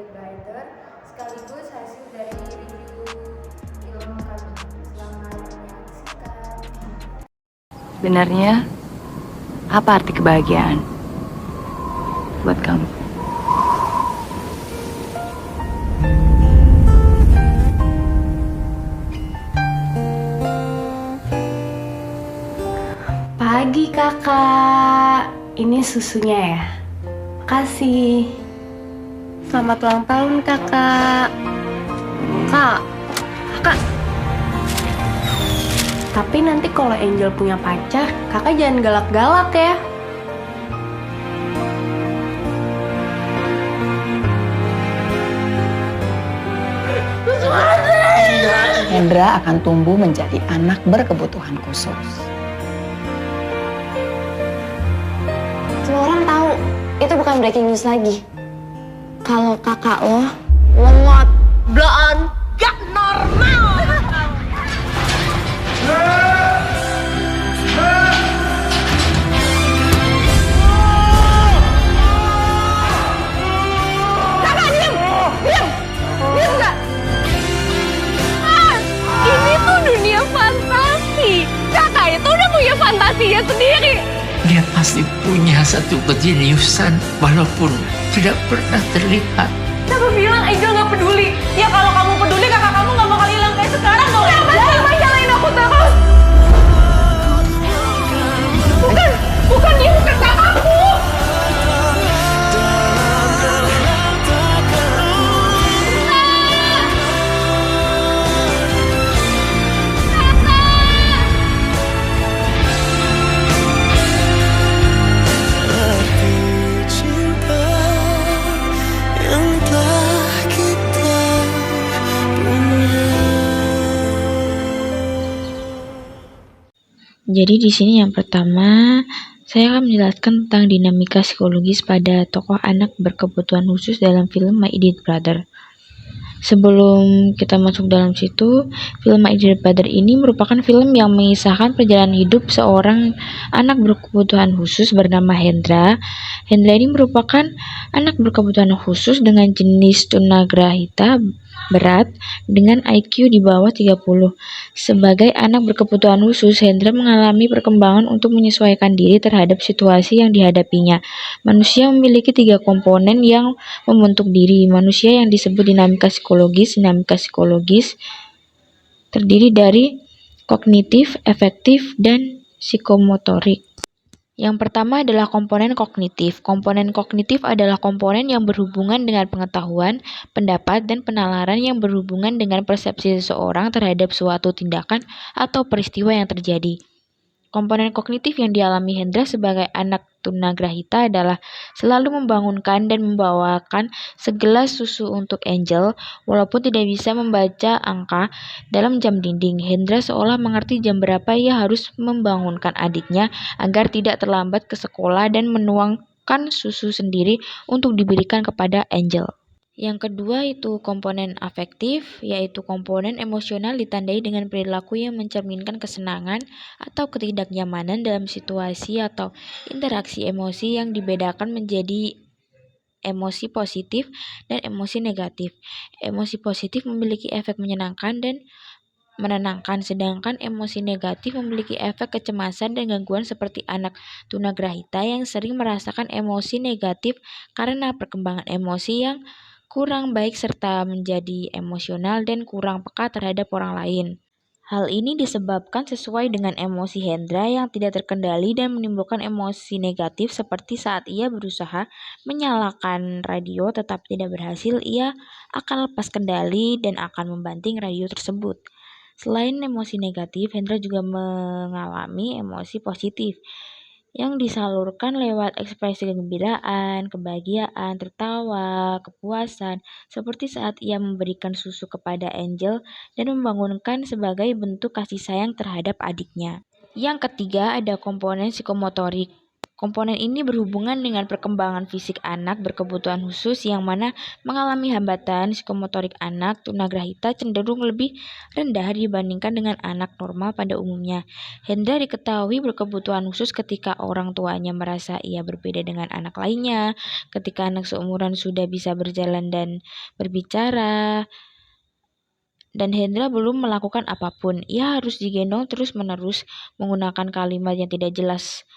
Idit Writer sekaligus hasil dari review film kami. Selamat menyaksikan. Sebenarnya, apa arti kebahagiaan buat kamu? Pagi kakak, ini susunya ya. Makasih. Selamat ulang tahun kakak. Kakak. Tapi nanti kalau Angel punya pacar, kakak jangan galak-galak ya. Hendra akan tumbuh menjadi anak berkebutuhan khusus. Semua orang tahu itu bukan breaking news lagi. Kalau kakak lo lemot, bloon, gak normal. Kakak diam gak? Ini tuh dunia fantasi. Kakak itu udah punya fantasinya sendiri. Dia pasti punya satu kejeniusan walaupun tidak pernah terlihat. Siapa bilang Angel gak peduli? Ya kalau kamu peduli kakak kamu gak bakal hilang kayak sekarang dong. Siapa sih yang nyalain aku terus? Bukan dia bukan kakakku. Jadi di sini yang pertama, saya akan menjelaskan tentang dinamika psikologis pada tokoh anak berkebutuhan khusus dalam film My Idiot Brother. Sebelum kita masuk dalam situ, film My Idiot Brother ini merupakan film yang mengisahkan perjalanan hidup seorang anak berkebutuhan khusus bernama Hendra. Hendra ini merupakan anak berkebutuhan khusus dengan jenis tunagrahita berat dengan IQ di bawah 30. Sebagai anak berkebutuhan khusus, Hendra mengalami perkembangan untuk menyesuaikan diri terhadap situasi yang dihadapinya. Manusia memiliki 3 komponen yang membentuk diri manusia yang disebut dinamika psikologis. Dinamika psikologis terdiri dari kognitif, efektif, dan psikomotorik. Yang pertama adalah komponen kognitif. Komponen kognitif adalah komponen yang berhubungan dengan pengetahuan, pendapat, dan penalaran yang berhubungan dengan persepsi seseorang terhadap suatu tindakan atau peristiwa yang terjadi. Komponen kognitif yang dialami Hendra sebagai anak tunagrahita adalah selalu membangunkan dan membawakan segelas susu untuk Angel, walaupun tidak bisa membaca angka dalam jam dinding. Hendra seolah mengerti jam berapa ia harus membangunkan adiknya agar tidak terlambat ke sekolah dan menuangkan susu sendiri untuk diberikan kepada Angel. Yang kedua itu komponen afektif, yaitu komponen emosional ditandai dengan perilaku yang mencerminkan kesenangan atau ketidaknyamanan dalam situasi atau interaksi emosi yang dibedakan menjadi emosi positif dan emosi negatif. Emosi positif memiliki efek menyenangkan dan menenangkan, sedangkan emosi negatif memiliki efek kecemasan dan gangguan seperti anak tunagrahita yang sering merasakan emosi negatif karena perkembangan emosi yang kurang baik serta menjadi emosional dan kurang peka terhadap orang lain. Hal ini disebabkan sesuai dengan emosi Hendra yang tidak terkendali dan menimbulkan emosi negatif seperti saat ia berusaha menyalakan radio tetapi tidak berhasil, ia akan lepas kendali dan akan membanting radio tersebut. Selain emosi negatif, Hendra juga mengalami emosi positif yang disalurkan lewat ekspresi kegembiraan, kebahagiaan, tertawa, kepuasan, seperti saat ia memberikan susu kepada Angel dan membangunkan sebagai bentuk kasih sayang terhadap adiknya. Yang ketiga ada komponen psikomotorik. Komponen ini berhubungan dengan perkembangan fisik anak berkebutuhan khusus yang mana mengalami hambatan psikomotorik. Anak tunagrahita cenderung lebih rendah dibandingkan dengan anak normal pada umumnya. Hendra diketahui berkebutuhan khusus ketika orang tuanya merasa ia berbeda dengan anak lainnya, ketika anak seumuran sudah bisa berjalan dan berbicara, dan Hendra belum melakukan apapun. Ia harus digendong terus-menerus menggunakan kalimat yang tidak jelas.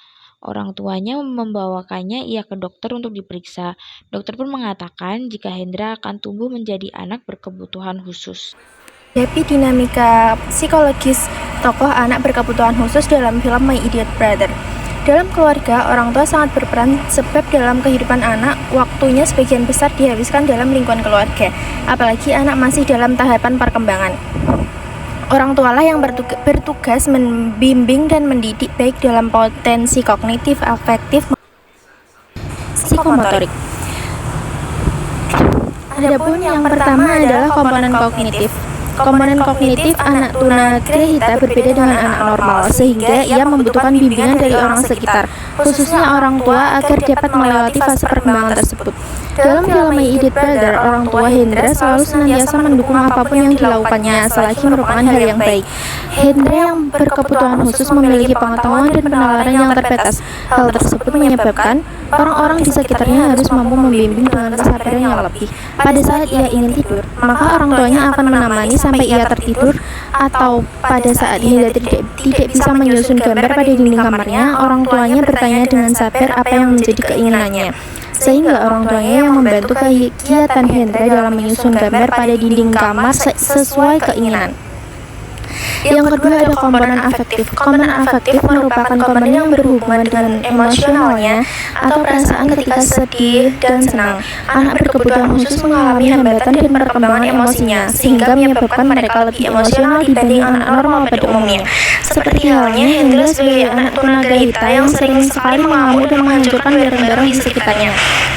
Orang tuanya membawakannya ia ke dokter untuk diperiksa. Dokter pun mengatakan jika Hendra akan tumbuh menjadi anak berkebutuhan khusus. Menghadapi dinamika psikologis tokoh anak berkebutuhan khusus dalam film My Idiot Brother. Dalam keluarga, orang tua sangat berperan sebab dalam kehidupan anak, waktunya sebagian besar dihabiskan dalam lingkungan keluarga, apalagi anak masih dalam tahapan perkembangan. Orang tualah yang bertugas membimbing dan mendidik baik dalam potensi kognitif, afektif, psikomotorik. Adapun yang pertama adalah komponen kognitif. Komponen kognitif anak tunagrahita berbeda dengan anak normal, sehingga ia membutuhkan bimbingan dari orang sekitar, khususnya orang tua, agar dapat melewati fase perkembangan tersebut. Dalam film My Idiot Brother, orang tua Hendra selalu senantiasa mendukung apapun yang dilakukannya, selagi merupakan hal yang baik. Hendra yang berkebutuhan khusus memiliki pengetahuan dan penalaran yang terbatas. Hal tersebut menyebabkan orang-orang di sekitarnya harus mampu membimbing dengan kesabaran yang lebih. Pada saat ia ingin tidur, maka orang tuanya akan menemani sampai ia tertidur, atau pada saat Hendra tidak bisa menyusun gambar pada dinding kamarnya, orang tuanya bertanya dengan sabar apa yang menjadi keinginannya, sehingga orang tuanya yang membantu kegiatan Hendra dalam menyusun gambar pada dinding kamar sesuai keinginan. Yang kedua ada komponen afektif. Komponen afektif merupakan komponen yang berhubungan dengan emosionalnya atau perasaan ketika sedih dan senang. Anak berkebutuhan khusus mengalami hambatan dan perkembangan emosinya, sehingga menyebabkan mereka lebih emosional dibanding anak normal pada umumnya. Seperti halnya Hendra sebagai anak tunagrahita yang sering sekali mengamuk dan menghancurkan barang-barang di sekitarnya.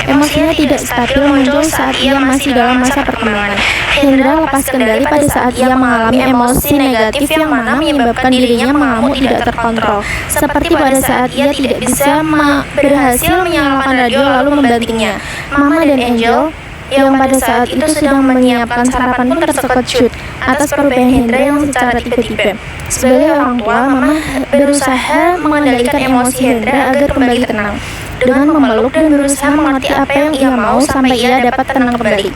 Emosinya tidak stabil muncul saat ia masih dalam masa perkembangan. Hendra lepas kendali pada saat ia mengalami emosi negatif yang mana menyebabkan dirinya mengamuk tidak terkontrol, seperti pada saat ia tidak bisa berhasil menyalakan radio lalu membantingnya. Mama dan Angel yang pada saat itu sedang menyiapkan sarapan pun terkejut atas perubahan Hendra yang secara tiba-tiba. Sebagai orang tua, Mama berusaha mengendalikan emosi Hendra agar kembali tenang, dengan memeluk dan berusaha mengerti apa yang ia mau sampai ia dapat tenang kembali.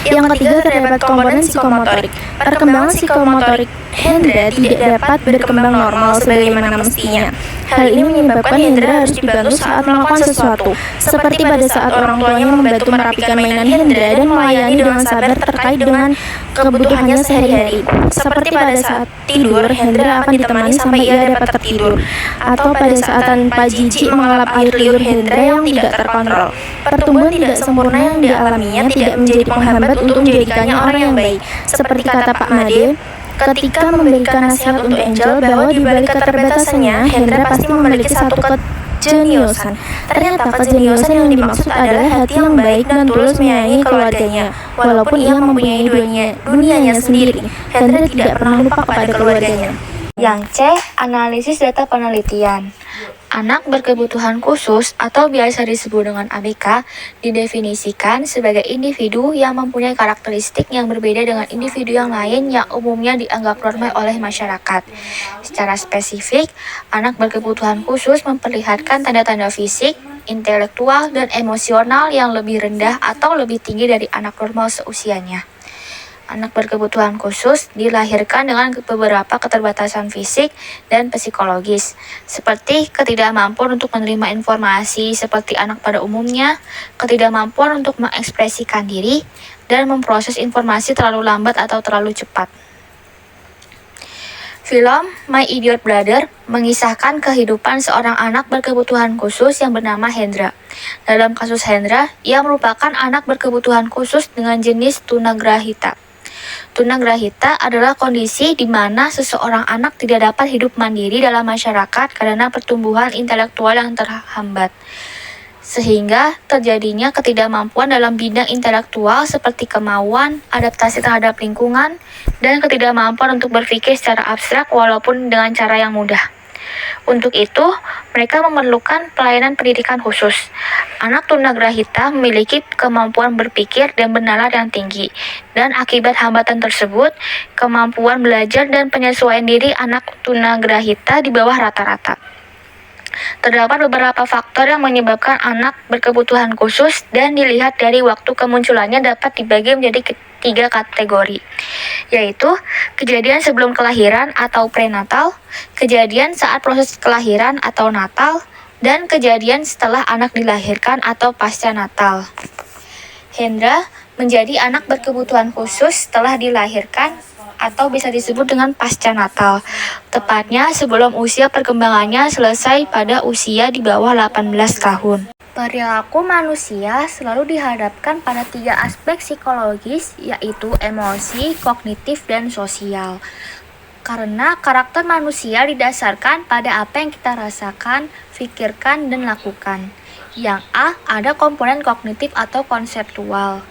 Yang ketiga terdapat komponen psikomotorik. Perkembangan psikomotorik Hendra tidak dapat berkembang normal sebagaimana mestinya. Hal ini menyebabkan Hendra harus dibantu saat melakukan sesuatu, seperti pada saat orang tuanya membantu merapikan mainan Hendra dan melayani dengan sabar terkait dengan kebutuhannya sehari-hari. Seperti pada saat tidur, Hendra akan ditemani sampai ia dapat tertidur, atau pada saat tanpa jijik mengalap air liur Hendra yang tidak terkontrol. Pertumbuhan tidak sempurna yang dialaminya tidak menjadi penghambat untuk menjadikannya orang yang baik. Seperti kata Pak Made ketika memberikan nasihat untuk Angel bahwa di balik keterbatasannya, Hendra pasti memiliki satu kejeniusan. Ternyata kejeniusan yang dimaksud adalah hati yang baik dan tulus menyayangi keluarganya. Walaupun ia mempunyai dunianya sendiri, Hendra tidak pernah lupa kepada keluarganya. Yang C. Analisis data penelitian. Anak berkebutuhan khusus atau biasa disebut dengan ABK didefinisikan sebagai individu yang mempunyai karakteristik yang berbeda dengan individu yang lain yang umumnya dianggap normal oleh masyarakat. Secara spesifik, anak berkebutuhan khusus memperlihatkan tanda-tanda fisik, intelektual, dan emosional yang lebih rendah atau lebih tinggi dari anak normal seusianya. Anak berkebutuhan khusus dilahirkan dengan beberapa keterbatasan fisik dan psikologis, seperti ketidakmampuan untuk menerima informasi seperti anak pada umumnya, ketidakmampuan untuk mengekspresikan diri, dan memproses informasi terlalu lambat atau terlalu cepat. Film My Idiot Brother mengisahkan kehidupan seorang anak berkebutuhan khusus yang bernama Hendra. Dalam kasus Hendra, ia merupakan anak berkebutuhan khusus dengan jenis tunagrahita. Tunagrahita adalah kondisi di mana seseorang anak tidak dapat hidup mandiri dalam masyarakat karena pertumbuhan intelektual yang terhambat, sehingga terjadinya ketidakmampuan dalam bidang intelektual seperti kemauan, adaptasi terhadap lingkungan, dan ketidakmampuan untuk berpikir secara abstrak walaupun dengan cara yang mudah. Untuk itu, mereka memerlukan pelayanan pendidikan khusus. Anak tunagrahita memiliki kemampuan berpikir dan bernalar yang tinggi, dan akibat hambatan tersebut, kemampuan belajar dan penyesuaian diri anak tunagrahita di bawah rata-rata. Terdapat beberapa faktor yang menyebabkan anak berkebutuhan khusus dan dilihat dari waktu kemunculannya dapat dibagi menjadi 3 kategori, yaitu kejadian sebelum kelahiran atau prenatal, kejadian saat proses kelahiran atau natal, dan kejadian setelah anak dilahirkan atau pasca natal. Hendra menjadi anak berkebutuhan khusus setelah dilahirkan atau bisa disebut dengan pasca natal, tepatnya sebelum usia perkembangannya selesai pada usia di bawah 18 tahun. Perilaku manusia selalu dihadapkan pada 3 aspek psikologis, yaitu emosi, kognitif, dan sosial. Karena karakter manusia didasarkan pada apa yang kita rasakan, pikirkan, dan lakukan. Yang A, ada komponen kognitif atau konseptual,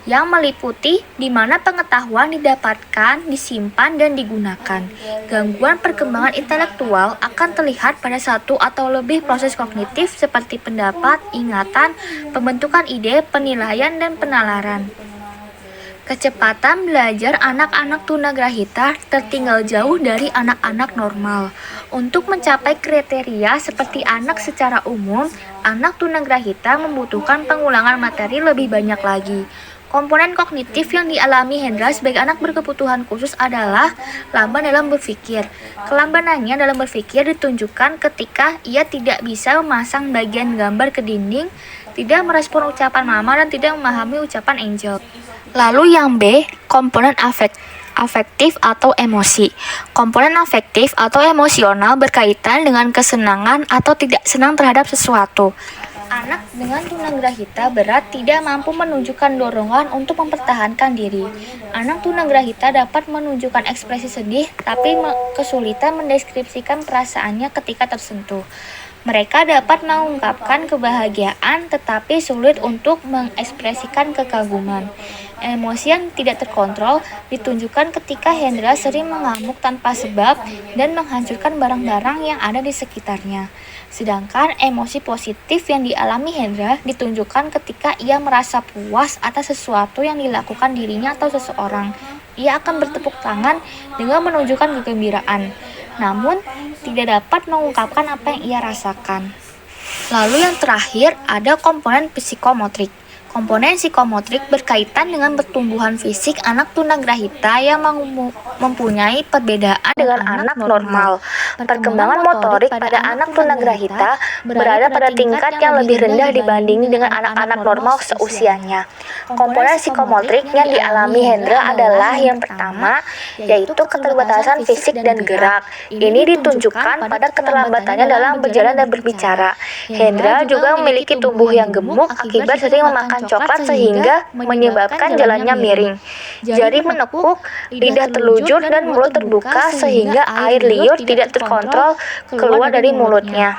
yang meliputi di mana pengetahuan didapatkan, disimpan, dan digunakan. Gangguan perkembangan intelektual akan terlihat pada satu atau lebih proses kognitif seperti pendapat, ingatan, pembentukan ide, penilaian, dan penalaran. Kecepatan belajar anak-anak tunagrahita tertinggal jauh dari anak-anak normal. Untuk mencapai kriteria seperti anak secara umum, anak tunagrahita membutuhkan pengulangan materi lebih banyak lagi. Komponen kognitif yang dialami Hendra sebagai anak berkebutuhan khusus adalah lamban dalam berpikir. Kelambanannya dalam berpikir ditunjukkan ketika ia tidak bisa memasang bagian gambar ke dinding, tidak merespon ucapan mama, dan tidak memahami ucapan Angel. Lalu yang B, komponen afektif atau emosi. Komponen afektif atau emosional berkaitan dengan kesenangan atau tidak senang terhadap sesuatu. Anak dengan tunagrahita berat tidak mampu menunjukkan dorongan untuk mempertahankan diri. Anak tunagrahita dapat menunjukkan ekspresi sedih, tapi kesulitan mendeskripsikan perasaannya ketika tersentuh. Mereka dapat mengungkapkan kebahagiaan, tetapi sulit untuk mengekspresikan kekaguman. Emosi yang tidak terkontrol ditunjukkan ketika Hendra sering mengamuk tanpa sebab dan menghancurkan barang-barang yang ada di sekitarnya. Sedangkan emosi positif yang dialami Hendra ditunjukkan ketika ia merasa puas atas sesuatu yang dilakukan dirinya atau seseorang. Ia akan bertepuk tangan dengan menunjukkan kegembiraan, namun tidak dapat mengungkapkan apa yang ia rasakan. Lalu yang terakhir ada komponen psikomotrik. Komponen psikomotrik berkaitan dengan pertumbuhan fisik anak tunagrahita yang mempunyai perbedaan dengan anak normal. Perkembangan motorik pada anak tunagrahita berada pada tingkat yang lebih rendah dibanding dengan anak-anak normal seusianya. Komponen psikomotrik yang dialami Hendra adalah yang pertama, yaitu keterbatasan fisik dan gerak. Ini ditunjukkan pada keterlambatannya dalam berjalan dan berbicara. Hendra juga memiliki tubuh yang gemuk akibat sering memakan coklat sehingga menyebabkan jalannya miring. Jari menekuk, lidah terlujur, dan mulut terbuka sehingga air liur tidak terkontrol keluar dari mulutnya.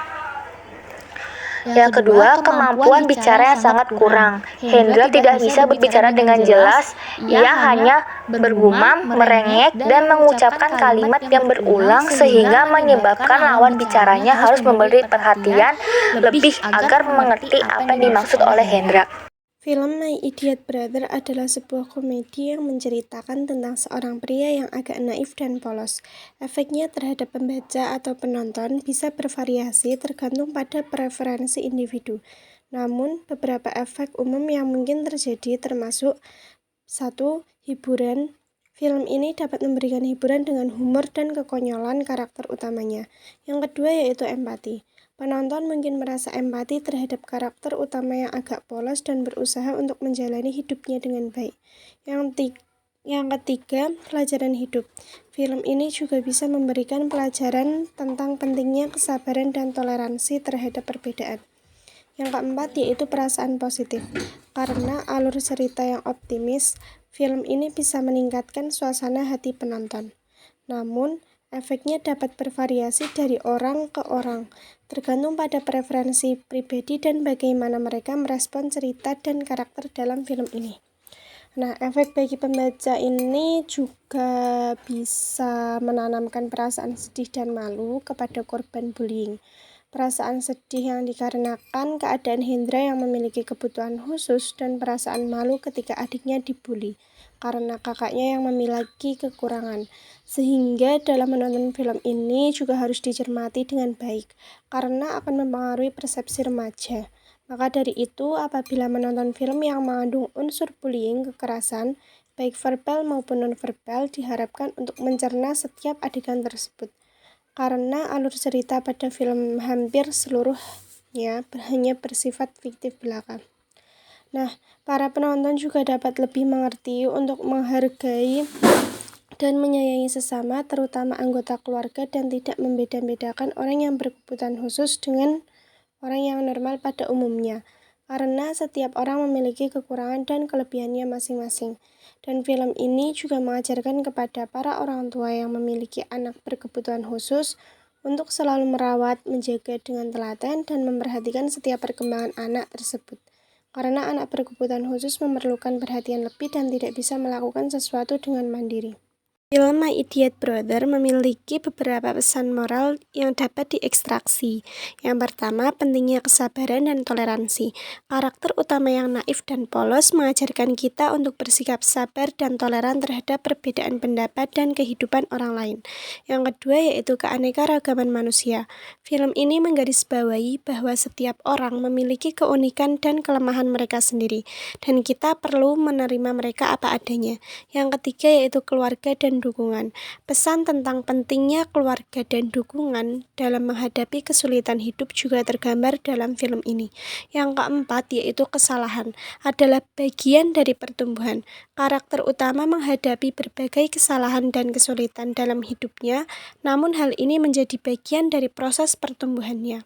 Yang kedua, kemampuan bicara yang sangat kurang. Hendra tidak bisa berbicara dengan jelas. Ia hanya bergumam, merengek, dan mengucapkan kalimat yang berulang sehingga menyebabkan lawan bicaranya harus memberi perhatian lebih agar mengerti apa yang dimaksud oleh Hendra. Film My Idiot Brother adalah sebuah komedi yang menceritakan tentang seorang pria yang agak naif dan polos. Efeknya terhadap pembaca atau penonton bisa bervariasi tergantung pada preferensi individu. Namun, beberapa efek umum yang mungkin terjadi termasuk 1. Hiburan. Film ini dapat memberikan hiburan dengan humor dan kekonyolan karakter utamanya. Yang kedua yaitu empati. Penonton mungkin merasa empati terhadap karakter utama yang agak polos dan berusaha untuk menjalani hidupnya dengan baik. Yang ketiga, pelajaran hidup. Film ini juga bisa memberikan pelajaran tentang pentingnya kesabaran dan toleransi terhadap perbedaan. Yang keempat yaitu perasaan positif. Karena alur cerita yang optimis, film ini bisa meningkatkan suasana hati penonton. Namun, efeknya dapat bervariasi dari orang ke orang, tergantung pada preferensi pribadi dan bagaimana mereka merespon cerita dan karakter dalam film ini. Nah, efek bagi pembaca ini juga bisa menanamkan perasaan sedih dan malu kepada korban bullying. Perasaan sedih yang dikarenakan keadaan Hendra yang memiliki kebutuhan khusus dan perasaan malu ketika adiknya dibully karena kakaknya yang memiliki kekurangan. Sehingga dalam menonton film ini juga harus dicermati dengan baik karena akan mempengaruhi persepsi remaja. Maka dari itu, apabila menonton film yang mengandung unsur bullying, kekerasan, baik verbal maupun non-verbal, diharapkan untuk mencerna setiap adegan tersebut. Karena alur cerita pada film hampir seluruhnya hanya bersifat fiktif belaka. Nah, para penonton juga dapat lebih mengerti untuk menghargai dan menyayangi sesama, terutama anggota keluarga, dan tidak membeda-bedakan orang yang berkebutuhan khusus dengan orang yang normal pada umumnya, karena setiap orang memiliki kekurangan dan kelebihannya masing-masing. Dan film ini juga mengajarkan kepada para orang tua yang memiliki anak berkebutuhan khusus untuk selalu merawat, menjaga dengan telaten, dan memperhatikan setiap perkembangan anak tersebut. Karena anak berkebutuhan khusus memerlukan perhatian lebih dan tidak bisa melakukan sesuatu dengan mandiri. Film My Idiot Brother memiliki beberapa pesan moral yang dapat diekstraksi. Yang pertama, pentingnya kesabaran dan toleransi. Karakter utama yang naif dan polos mengajarkan kita untuk bersikap sabar dan toleran terhadap perbedaan pendapat dan kehidupan orang lain. Yang kedua yaitu keanekaragaman manusia. Film ini menggarisbawahi bahwa setiap orang memiliki keunikan dan kelemahan mereka sendiri, dan kita perlu menerima mereka apa adanya. Yang ketiga yaitu keluarga dan dukungan. Pesan tentang pentingnya keluarga dan dukungan dalam menghadapi kesulitan hidup juga tergambar dalam film ini. Yang keempat yaitu kesalahan adalah bagian dari pertumbuhan. Karakter utama menghadapi berbagai kesalahan dan kesulitan dalam hidupnya, namun hal ini menjadi bagian dari proses pertumbuhannya.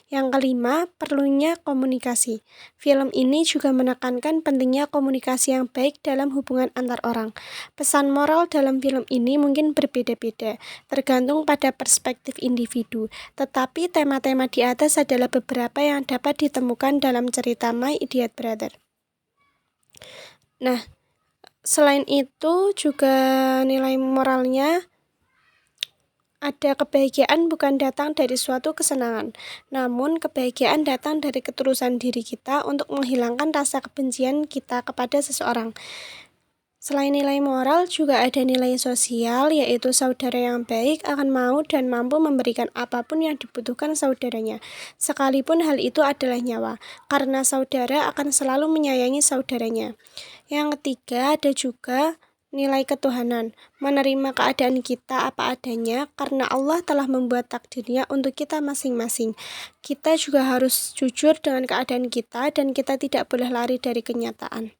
Yang kelima, perlunya komunikasi. Film ini juga menekankan pentingnya komunikasi yang baik dalam hubungan antar orang. Pesan moral dalam film ini mungkin berbeda-beda, tergantung pada perspektif individu. Tetapi tema-tema di atas adalah beberapa yang dapat ditemukan dalam cerita My Idiot Brother. Nah, selain itu juga nilai moralnya ada kebahagiaan bukan datang dari suatu kesenangan, namun kebahagiaan datang dari ketulusan diri kita untuk menghilangkan rasa kebencian kita kepada seseorang. Selain nilai moral, juga ada nilai sosial, yaitu saudara yang baik akan mau dan mampu memberikan apapun yang dibutuhkan saudaranya, sekalipun hal itu adalah nyawa, karena saudara akan selalu menyayangi saudaranya. Yang ketiga, ada juga nilai ketuhanan, menerima keadaan kita apa adanya karena Allah telah membuat takdirnya untuk kita masing-masing. Kita juga harus jujur dengan keadaan kita dan kita tidak boleh lari dari kenyataan.